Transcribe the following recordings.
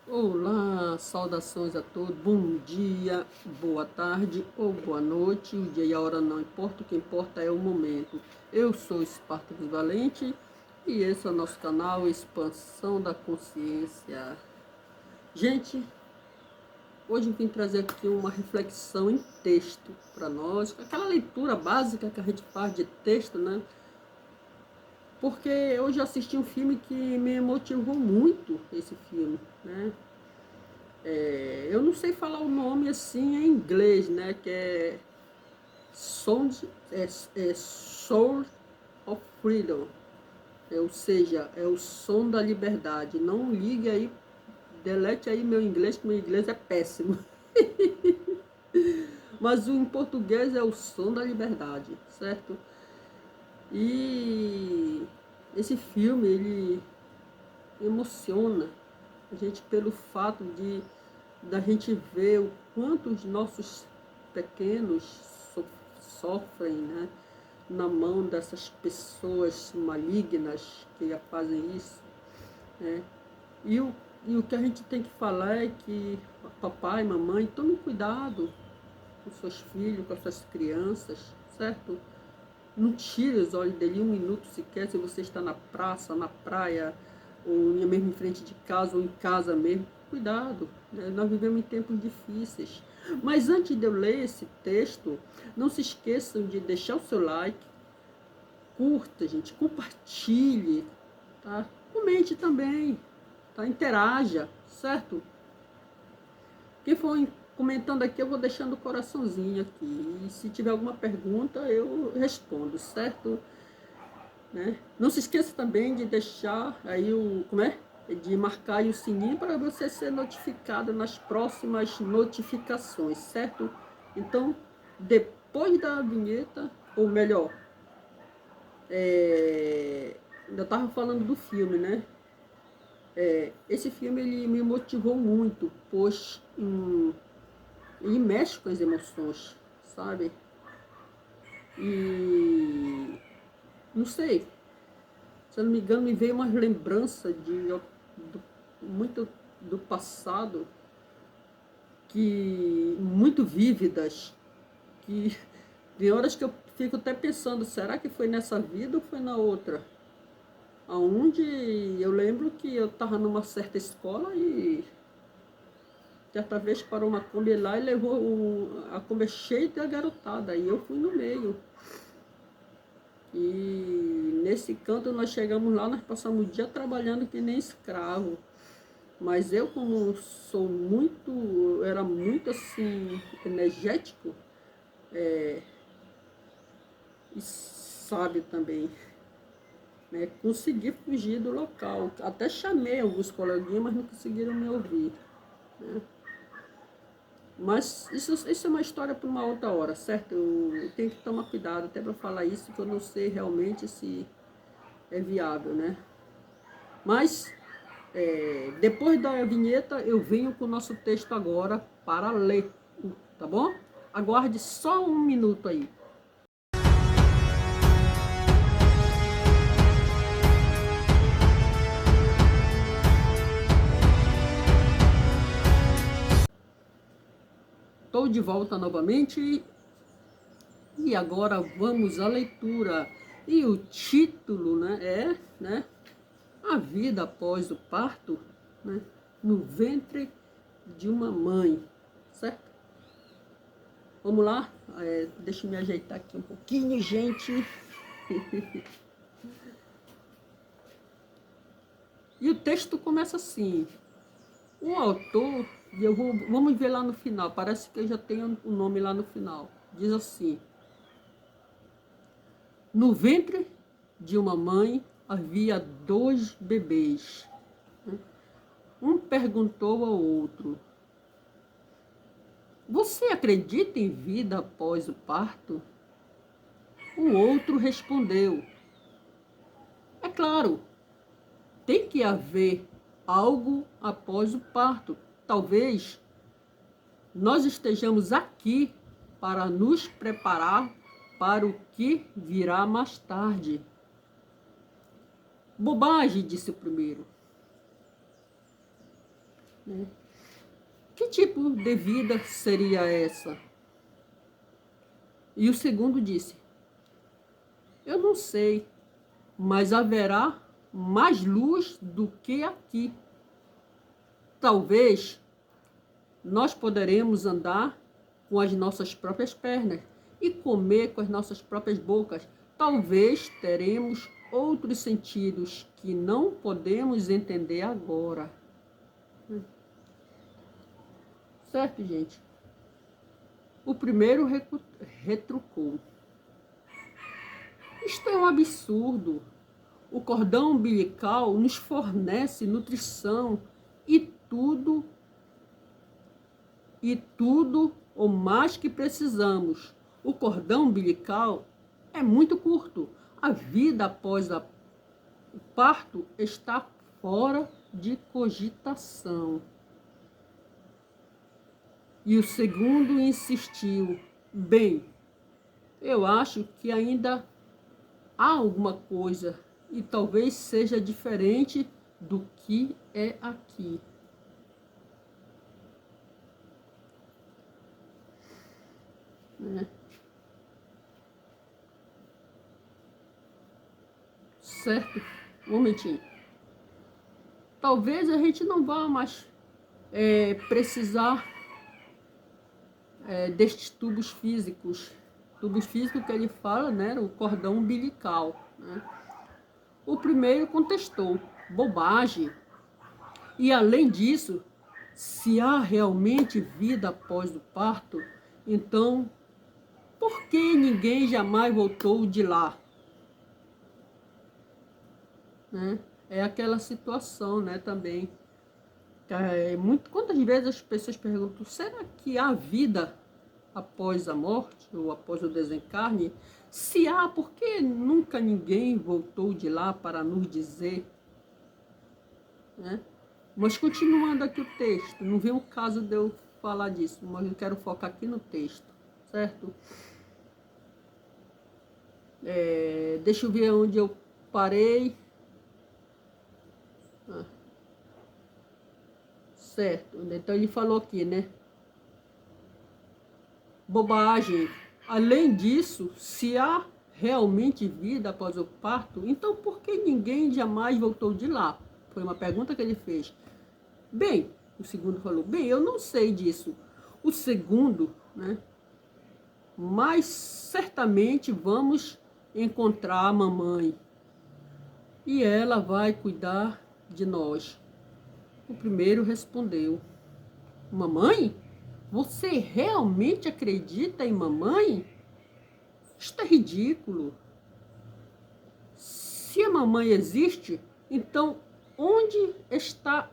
Olá, saudações a todos, bom dia, boa tarde ou boa noite, o dia e a hora não importa, o que importa é o momento. Eu sou Espartacus Valente e esse é o nosso canal Expansão da Consciência. Gente, hoje eu vim trazer aqui uma reflexão em texto para nós, aquela leitura básica que a gente faz de texto, né? Porque hoje eu assisti um filme que me motivou muito, esse filme, né? Eu não sei falar o nome assim em inglês, né? Que é Soul of Freedom. Ou seja, é o som da liberdade. Não ligue aí, delete aí meu inglês, que meu inglês é péssimo. Mas em português é o som da liberdade, certo? E esse filme, ele emociona a gente pelo fato de da gente ver o quanto os nossos pequenos sofrem, né, na mão dessas pessoas malignas que fazem isso, né? E o que a gente tem que falar é que papai, mamãe, tome cuidado com seus filhos, com suas crianças, certo? Não tire os olhos dele um minuto sequer se você está na praça, na praia, ou mesmo em frente de casa, ou em casa mesmo. Cuidado, né? Nós vivemos em tempos difíceis. Mas antes de eu ler esse texto, não se esqueçam de deixar o seu like, curta, gente, compartilhe, tá? Comente também, tá? Interaja, certo? Quem for comentando aqui, eu vou deixando o coraçãozinho aqui. E se tiver alguma pergunta, eu respondo, certo? Né? Não se esqueça também de deixar aí de marcar aí o sininho para você ser notificado nas próximas notificações, certo? Então, depois da vinheta, ou melhor, ainda estava falando do filme, né? Esse filme ele me motivou muito, pois ele mexe com as emoções, sabe? E não sei, se eu não me engano, me veio uma lembrança muito do passado, que muito vívidas, que tem horas que eu fico até pensando, será que foi nessa vida ou foi na outra? Aonde eu lembro que eu estava numa certa escola e certa vez parou uma Kombi lá e levou a Kombi cheia de garotada, e eu fui no meio. E nesse canto nós chegamos lá, nós passamos o dia trabalhando que nem escravo. Mas eu, como era muito assim, energético e sábio também, né? Consegui fugir do local. Até chamei alguns coleguinhas, mas não conseguiram me ouvir, né? Mas isso é uma história para uma outra hora, certo? Eu tenho que tomar cuidado até para falar isso, que eu não sei realmente se é viável, né? Mas, depois da vinheta, eu venho com o nosso texto agora para ler, tá bom? Aguarde só um minuto aí. Estou de volta novamente e agora vamos à leitura. E o título, né, A Vida Após o Parto, né, no Ventre de uma Mãe, certo? Vamos lá? Deixa eu me ajeitar aqui um pouquinho, gente. E o texto começa assim. O autor, vamos ver lá no final, parece que eu já tenho o nome lá no final. Diz assim: no ventre de uma mãe havia dois bebês. Um perguntou ao outro: você acredita em vida após o parto? O outro respondeu: é claro, tem que haver algo após o parto. Talvez nós estejamos aqui para nos preparar para o que virá mais tarde. Bobagem, disse o primeiro. né? Que tipo de vida seria essa? E o segundo disse: eu não sei, mas haverá mais luz do que aqui. Talvez nós poderemos andar com as nossas próprias pernas e comer com as nossas próprias bocas. Talvez teremos outros sentidos que não podemos entender agora. Certo, gente? O primeiro retrucou: isto é um absurdo. O cordão umbilical nos fornece nutrição e tudo o mais que precisamos. O cordão umbilical é muito curto. A vida após o parto está fora de cogitação. E o segundo insistiu: bem, eu acho que ainda há alguma coisa e talvez seja diferente do que é aqui. Né? Certo? Um momentinho. Talvez a gente não vá mais precisar destes tubos físicos. Tubos físicos que ele fala, né? O cordão umbilical. Né? O primeiro contestou: bobagem. E além disso, se há realmente vida após o parto, então por que ninguém jamais voltou de lá? Né? É aquela situação, né, também. Quantas vezes as pessoas perguntam: será que há vida após a morte ou após o desencarne? Se há, por que nunca ninguém voltou de lá para nos dizer? Né? Mas continuando aqui o texto, não vem o caso de eu falar disso, mas eu quero focar aqui no texto, certo? Deixa eu ver onde eu parei. Certo, então ele falou aqui, né? Bobagem. Além disso, se há realmente vida após o parto, então por que ninguém jamais voltou de lá? Foi uma pergunta que ele fez. Bem, o segundo falou: bem, eu não sei disso. O segundo, né? Mas certamente vamos encontrar a mamãe e ela vai cuidar de nós. O primeiro respondeu: mamãe? Você realmente acredita em mamãe? Isto é ridículo. Se a mamãe existe, então onde está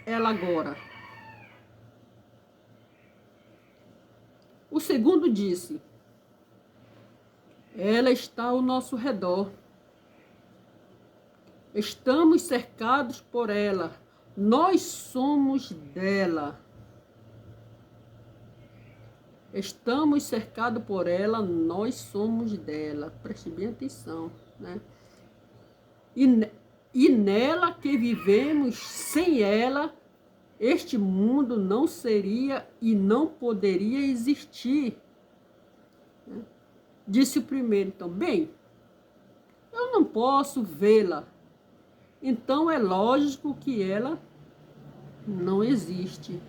ela agora? O segundo disse: ela está ao nosso redor. Estamos cercados por ela. Nós somos dela. Estamos cercados por ela, nós somos dela. Preste bem atenção, né? E nela que vivemos, sem ela, este mundo não seria e não poderia existir. Né? Disse o primeiro, então: bem, eu não posso vê-la. Então é lógico que ela não existe.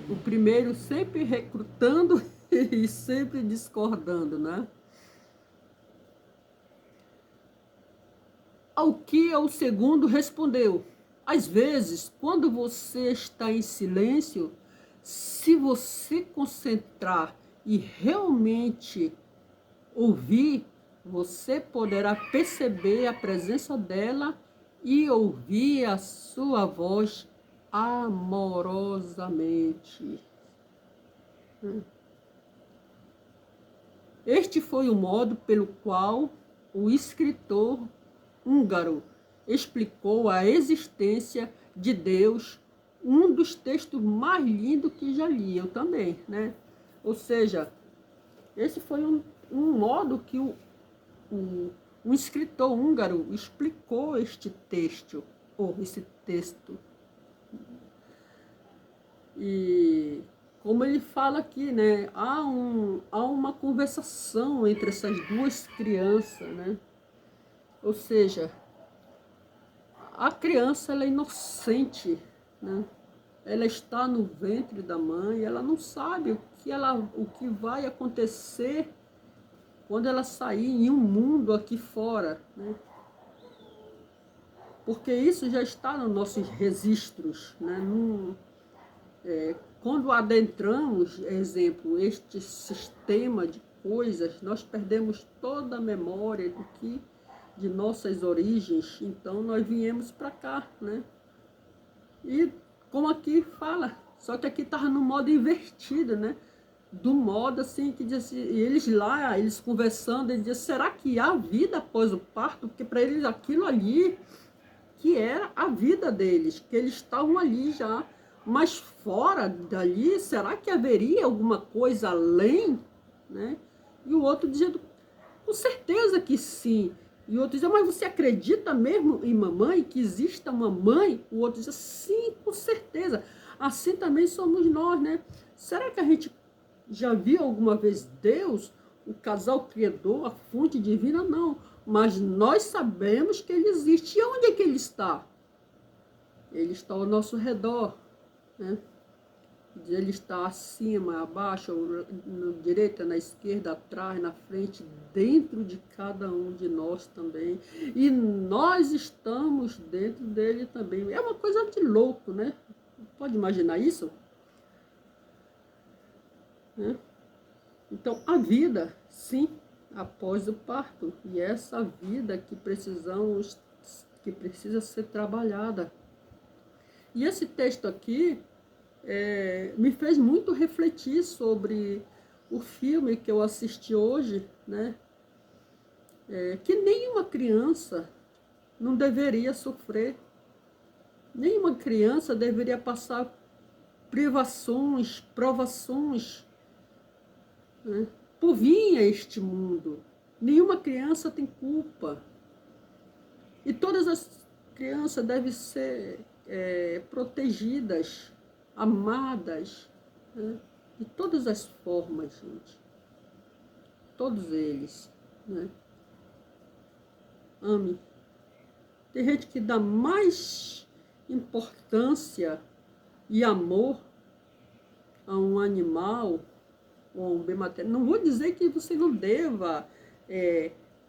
O primeiro sempre recrutando e sempre discordando, né? Ao que o segundo respondeu: às vezes, quando você está em silêncio, se você concentrar e realmente ouvir, você poderá perceber a presença dela e ouvir a sua voz amorosamente. Este foi o modo pelo qual o escritor húngaro explicou a existência de Deus, um dos textos mais lindos que já li, eu também, né? Ou seja, esse foi um modo que um escritor húngaro explicou este texto, ou esse texto. E como ele fala aqui, né, há uma conversação entre essas duas crianças, né? Ou seja, a criança ela é inocente, né? Ela está no ventre da mãe, ela não sabe o que vai acontecer quando ela sair em um mundo aqui fora, né? Porque isso já está nos nossos registros, né? Quando adentramos, exemplo, este sistema de coisas, nós perdemos toda a memória de nossas origens, então nós viemos para cá, né? E como aqui fala, só que aqui estava no modo invertido, né? Do modo assim que diz assim, e eles lá, eles conversando, eles diziam, será que há vida após o parto? Porque para eles aquilo ali que era a vida deles, que eles estavam ali já, mas fora dali, será que haveria alguma coisa além, né? E o outro dizendo, com certeza que sim. E o outro dizia, mas você acredita mesmo em mamãe, que exista uma mãe? O outro dizia, sim, com certeza. Assim também somos nós, né? Será que a gente já viu alguma vez Deus, o casal criador, a fonte divina? Não. Mas nós sabemos que ele existe. E onde é que ele está? Ele está ao nosso redor, né? Ele está acima, abaixo, na direita, na esquerda, atrás, na frente, dentro de cada um de nós também. E nós estamos dentro dele também. É uma coisa de louco, né? Pode imaginar isso? Né? Então, a vida, sim, após o parto. E essa vida que precisa ser trabalhada. E esse texto aqui me fez muito refletir sobre o filme que eu assisti hoje, né? Que nenhuma criança não deveria sofrer, nenhuma criança deveria passar privações, provações, né, por vir a este mundo. Nenhuma criança tem culpa. E todas as crianças devem ser protegidas, amadas, né, de todas as formas, gente. Todos eles, né? Ame. Tem gente que dá mais importância e amor a um animal ou a um bem material. Não vou dizer que você não deva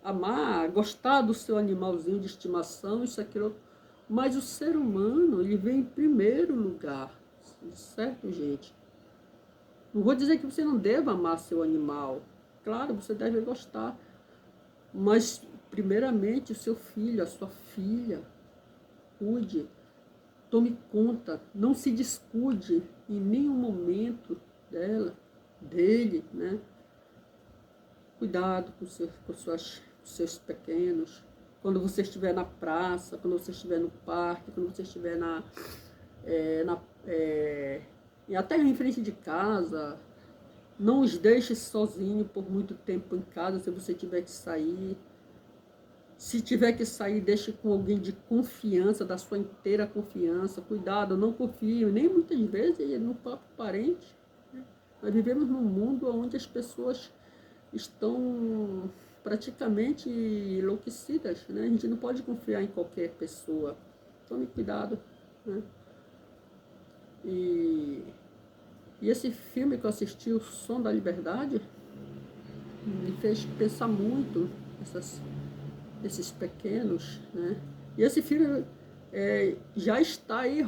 amar, gostar do seu animalzinho de estimação, isso, aquilo, mas o ser humano, ele vem em primeiro lugar, certo, gente? Não vou dizer que você não deva amar seu animal. Claro, você deve gostar, mas primeiramente o seu filho, a sua filha, cuide, tome conta, não se descuide em nenhum momento dele, né? Cuidado com seus pequenos. Quando você estiver na praça, quando você estiver no parque, quando você estiver até em frente de casa, não os deixe sozinhos por muito tempo em casa, se você tiver que sair. Se tiver que sair, deixe com alguém de confiança, da sua inteira confiança. Cuidado, não confie, nem muitas vezes no próprio parente. Né? Nós vivemos num mundo onde as pessoas estão praticamente enlouquecidas, né? A gente não pode confiar em qualquer pessoa. Tome cuidado, né? E esse filme que eu assisti, O Som da Liberdade, me fez pensar muito esses pequenos, né? E esse filme já está aí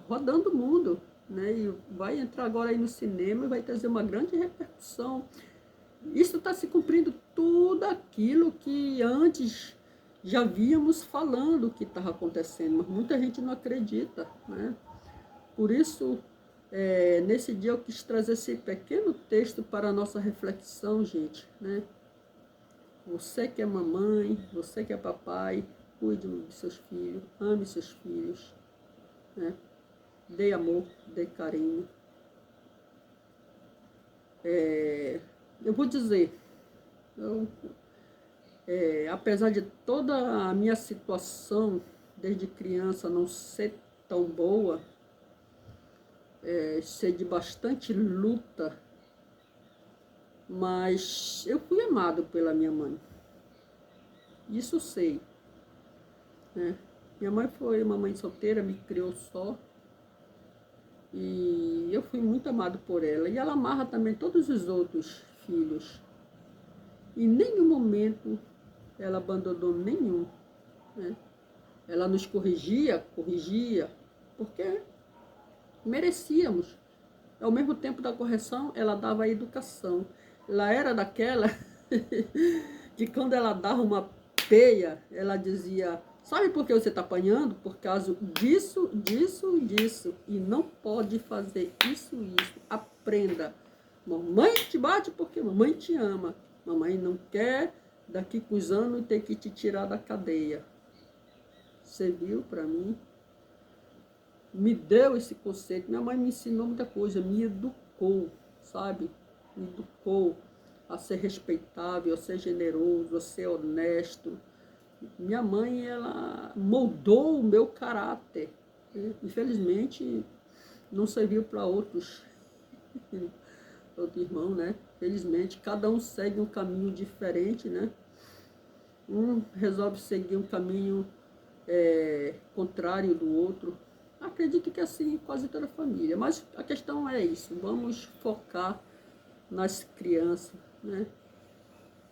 rodando o mundo, né? E vai entrar agora aí no cinema e vai trazer uma grande repercussão. Isso está se cumprindo tudo aquilo que antes já víamos falando que estava acontecendo, mas muita gente não acredita, né? Por isso, nesse dia eu quis trazer esse pequeno texto para a nossa reflexão, gente, né? Você que é mamãe, você que é papai, cuide de seus filhos, ame seus filhos, né? Dê amor, dê carinho. Eu vou dizer, apesar de toda a minha situação desde criança não ser tão boa, ser de bastante luta, mas eu fui amado pela minha mãe. Isso eu sei, né? Minha mãe foi uma mãe solteira, me criou só. E eu fui muito amado por ela. E ela amarra também todos os outros filhos. Em nenhum momento ela abandonou nenhum, né? Ela nos corrigia, porque merecíamos. Ao mesmo tempo da correção, ela dava a educação. Ela era daquela que quando ela dava uma peia, ela dizia: sabe por que você está apanhando? Por causa disso, disso, disso. E não pode fazer isso, isso. Aprenda. Mamãe te bate porque mamãe te ama. Mamãe não quer daqui com os anos ter que te tirar da cadeia. Você viu para mim? Me deu esse conceito. Minha mãe me ensinou muita coisa, me educou, sabe? Me educou a ser respeitável, a ser generoso, a ser honesto. Minha mãe, ela moldou o meu caráter. Infelizmente, não serviu para outro irmão, né? Felizmente, cada um segue um caminho diferente, né? Um resolve seguir um caminho contrário do outro. Acredito que assim quase toda a família. Mas a questão é isso. Vamos focar nas crianças, né?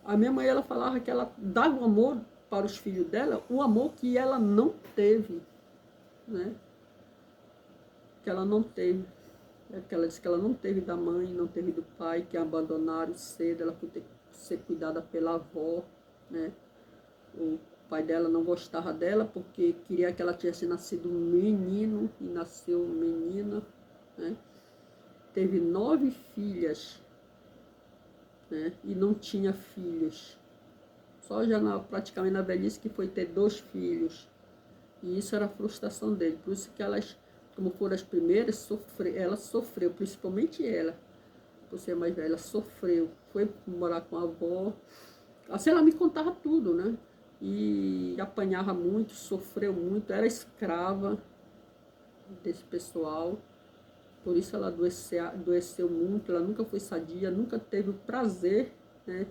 A minha mãe, ela falava que ela dava o amor para os filhos dela, o amor que ela não teve, né? Que ela não teve. Ela disse que ela não teve da mãe, não teve do pai, que a abandonaram cedo, ela foi ter que ser cuidada pela avó, né? O pai dela não gostava dela porque queria que ela tivesse nascido um menino e nasceu menina, né? Teve 9 filhas, né? E não tinha filhos. Só já praticamente na velhice que foi ter 2 filhos. E isso era a frustração dele. Por isso que elas, como foram as primeiras, ela sofreu, principalmente ela, por ser mais velha, ela sofreu. Foi morar com a avó. Assim ela me contava tudo, né? E apanhava muito, sofreu muito, era escrava desse pessoal. Por isso ela adoeceu muito, ela nunca foi sadia, nunca teve o prazer, né,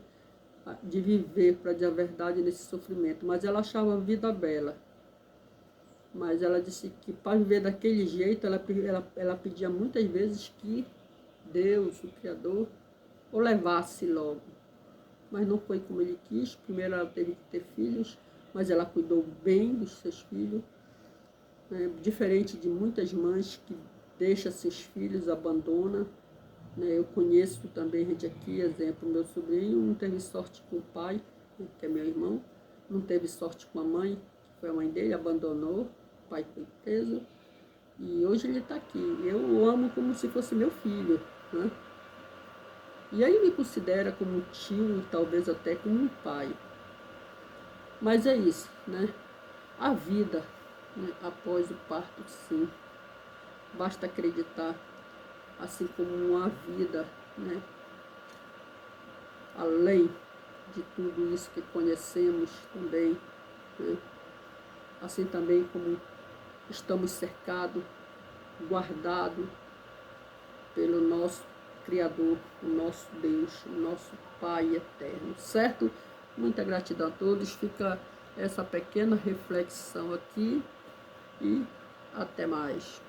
de viver, para dizer a verdade, nesse sofrimento. Mas ela achava a vida bela. Mas ela disse que para viver daquele jeito, ela pedia muitas vezes que Deus, o Criador, o levasse logo. Mas não foi como ele quis. Primeiro ela teve que ter filhos, mas ela cuidou bem dos seus filhos, né? Diferente de muitas mães que deixam seus filhos, abandona, né? Eu conheço também gente aqui, exemplo, meu sobrinho não teve sorte com o pai, que é meu irmão, não teve sorte com a mãe, que foi a mãe dele, abandonou, o pai foi preso, e hoje ele está aqui. Eu o amo como se fosse meu filho, né? E aí me considera como um tio e talvez até como um pai. Mas é isso, né? A vida, né, após o parto, sim. Basta acreditar, assim como uma vida, né, além de tudo isso que conhecemos também, né? Assim também como estamos cercados, guardados pelo nosso Criador, o nosso Deus, o nosso Pai eterno, certo? Muita gratidão a todos, fica essa pequena reflexão aqui e até mais.